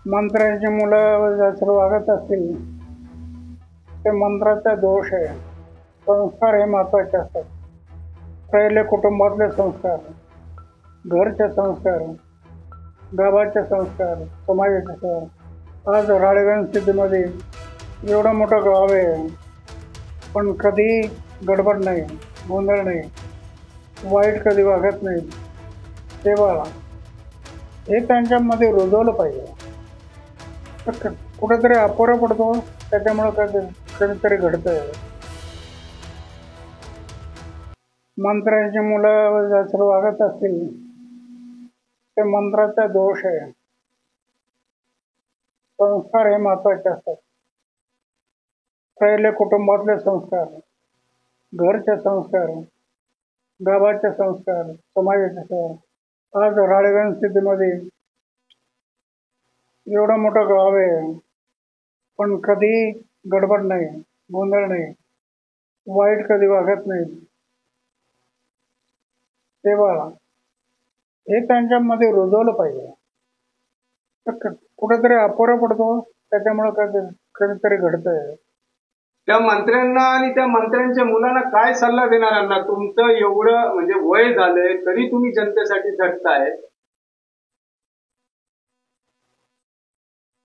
मंत्र्यांची मुलं जर वागत असतील ते मंत्राचा दोष आहे. संस्कार हे महत्वाचे असतात. पहिले कुटुंबातले संस्कार, घरचे संस्कार, गावाचे संस्कार, समाजाचे संस्कार. आज राळेगण सिटीमध्ये एवढं मोठं गाव आहे, पण कधी गडबड नाही, गोंधळ नाही, वाईट कधी वागत नाही. तेव्हा हे त्यांच्यामध्ये रुजवलं पाहिजे. कुठेतरी अपोरा पडतो, त्याच्यामुळं कधीतरी घडतंय. मंत्र्यांची मुलं जर वागत असतील ते मंत्राचा दोष आहे. संस्कार हे महत्वाचे असतात. पहिले कुटुंबातले संस्कार, घरचे संस्कार, गावाचे संस्कार, समाजाचे संस्कार. आज राळेगण सिटीमध्ये एवढं मोठं गाव आहे, पण कधी गडबड नाही, गोंधळ नाही, वाईट कधी वागत नाही. तेव्हा हे त्यांच्यामध्ये रुजवलं पाहिजे. कुठेतरी अपोरा पडतो, त्याच्यामुळं कधीतरी घडतंय. त्या मंत्र्यांना आणि त्या मंत्र्यांच्या मुलांना काय सल्ला देणार अण्णा? तुमचं एवढं म्हणजे वय झालंय तरी तुम्ही जनतेसाठी झटताय.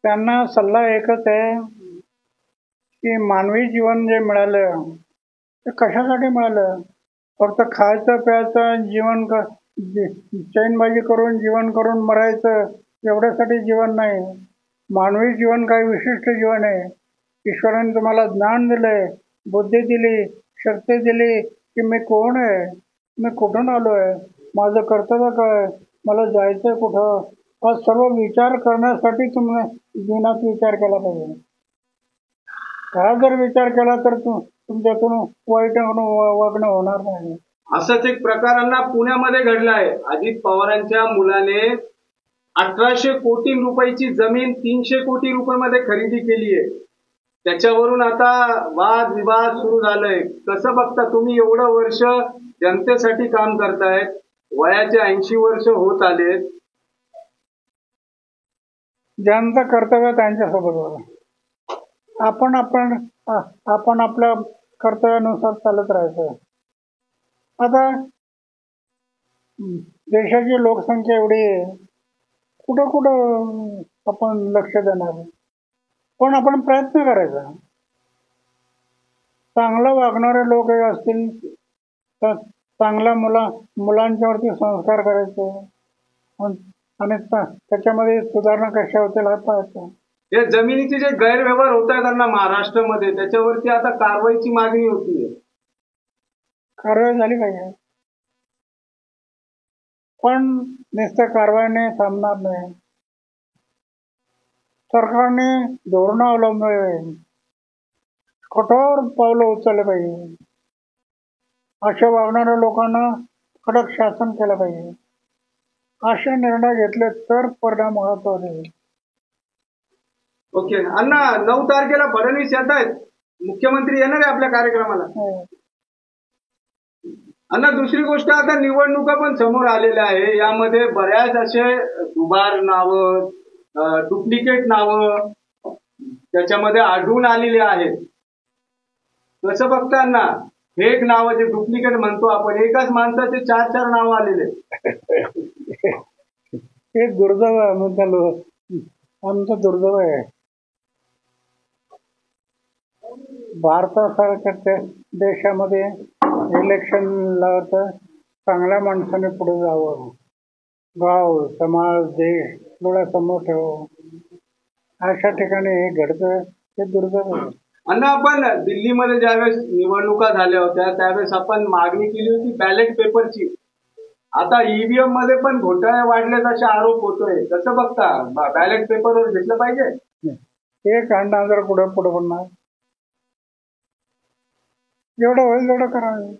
त्यांना सल्ला एकच आहे की मानवी जीवन जे मिळालं ते कशासाठी मिळालं? फक्त खायचं प्यायचं, जीवन चैनबाजी करून जीवन करून मरायचं एवढ्यासाठी जीवन नाही. मानवी जीवन काही विशिष्ट जीवन आहे. ईश्वराने तुम्हाला ज्ञान दिलंय, बुद्धी दिली, शक्ती दिली की मी कोण आहे, मी कुठून आलोय, माझं कर्तव्य काय, मला जायचंय कुठं, हा सर्व विचार करण्यासाठी तुम्ही जीवनात विचार केला पाहिजे. हा जर विचार केला तर तुमच्यातून वाईट वागणं होणार नाही. असंच एक प्रकारांना पुण्यामध्ये घडलाय. अजित पवारांच्या मुलाने 1800 कोटी रुपयाची जमीन 300 कोटी रुपयामध्ये खरेदी केली आहे. त्याच्यावरून आता वाद विवाद सुरू झालंय. कसं बघता तुम्ही? एवढं वर्ष जनतेसाठी काम करतायत, वयाचे 80 वर्ष होत आलेत. ज्यांचं कर्तव्य त्यांच्यासोबत आपण आपल्या कर्तव्यानुसार चालत राहायचं. आता देशाची लोकसंख्या एवढी आहे, कुठं कुठं आपण लक्ष देणार, पण आपण प्रयत्न करायचा. चांगलं वागणारे लोक असतील तर चांगल्या मुलांच्यावरती संस्कार करायचे आणि त्याच्यामध्ये सुधारणा कशा होतील हे पाहायचं. हे जमिनीचे जे गैरव्यवहार होत आहेत त्यांना महाराष्ट्रामध्ये, त्याच्यावरती आता कारवाईची मागणी होतीये. कारवाई झाली पाहिजे, पण नुसत्या कारवाईने थांबणार नाही. सरकारने धोरणं अवलंबले, कठोर पावलं उचलले पाहिजे. अशा वागणाऱ्या लोकांना कडक शासन केलं पाहिजे. असे निर्णय घेतले तर परिणाम होईल. ओके अण्णा, 9 तारखेला फडणवीस येत आहेत, मुख्यमंत्री येणार आहे आपल्या कार्यक्रमाला. अण्णा, दुसरी गोष्ट, आता निवडणुका पण समोर आलेल्या आहे. यामध्ये बऱ्याच असे दुबार नावं, डुप्लिकेट नावं त्याच्यामध्ये आढळून आलेली आहेत. कसं बघताना फेक नावं, जे डुप्लिकेट म्हणतो आपण, एकाच माणसाचे 4 नावं आलेले. हे दुर्दैव आहे, आमचं दुर्दैव आहे. भारतासारख्या देशामध्ये इलेक्शन लावतं चांगल्या माणसाने पुढे जावं, गाव समाज देश डोळ्यासमोर ठेव. अशा ठिकाणी हे घडतं, हे दुर्दैव आहे. अण्णा, आपण दिल्लीमध्ये ज्यावेळेस निवडणुका झाल्या होत्या त्यावेळेस आपण मागणी केली होती बॅलेट पेपरची. आता ईव्हीएम मध्ये पण घोटाळे वाढलेत असे आरोप होतोय. कसं बघता? बॅलेट पेपरवर घेतलं पाहिजे? हे काढणार जर पुढे पडणार, जेवढं होईल तेवढं करावं.